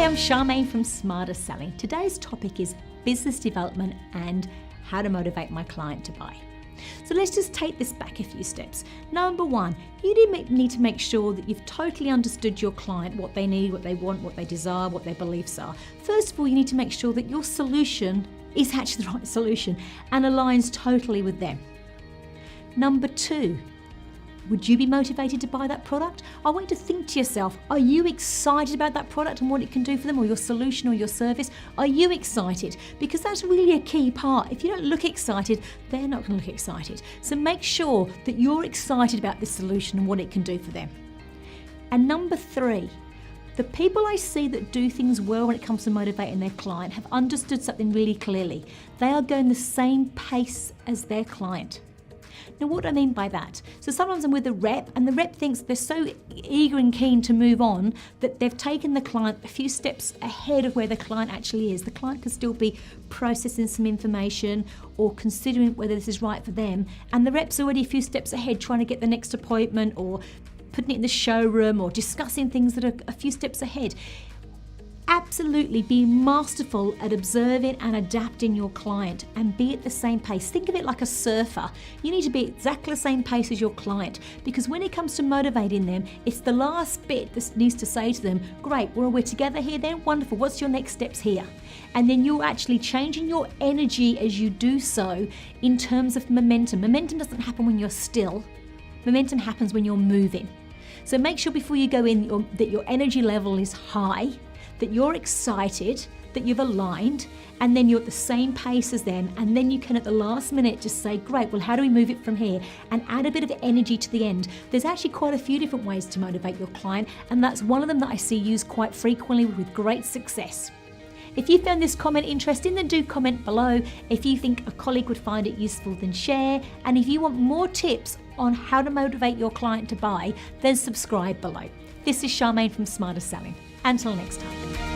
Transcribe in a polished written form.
I'm Charmaine from Smarter Selling. Today's topic is business development and how to motivate my client to buy. So let's just take this back a few steps. Number one, you need to make sure that you've totally understood your client, what they need, what they want, what they desire, what their beliefs are. First of all, you need to make sure that your solution is actually the right solution and aligns totally with them. Number two, would you be motivated to buy that product? I want you to think to yourself, are you excited about that product and what it can do for them, or your solution or your service? Are you excited? Because that's really a key part. If you don't look excited, they're not going to look excited. So make sure that you're excited about this solution and what it can do for them. And number three, the people I see that do things well when it comes to motivating their client have understood something really clearly. They are going the same pace as their client. Now, what do I mean by that? So sometimes I'm with a rep and the rep thinks they're so eager and keen to move on that they've taken the client a few steps ahead of where the client actually is. The client could still be processing some information or considering whether this is right for them, and the rep's already a few steps ahead trying to get the next appointment or putting it in the showroom or discussing things that are a few steps ahead. Absolutely be masterful at observing and adapting your client and be at the same pace. Think of it like a surfer. You need to be exactly the same pace as your client, because when it comes to motivating them, it's the last bit that needs to say to them, great, well, we're together here then, wonderful, what's your next steps here? And then you're actually changing your energy as you do so in terms of momentum. Momentum doesn't happen when you're still. Momentum happens when you're moving. So make sure before you go in that your energy level is high, that you're excited, that you've aligned, and then you're at the same pace as them, and then you can at the last minute just say, great, well, how do we move it from here? And add a bit of energy to the end. There's actually quite a few different ways to motivate your client, and that's one of them that I see used quite frequently with great success. If you found this comment interesting, then do comment below. If you think a colleague would find it useful, then share. And if you want more tips on how to motivate your client to buy, then subscribe below. This is Charmaine from Smarter Selling. Until next time.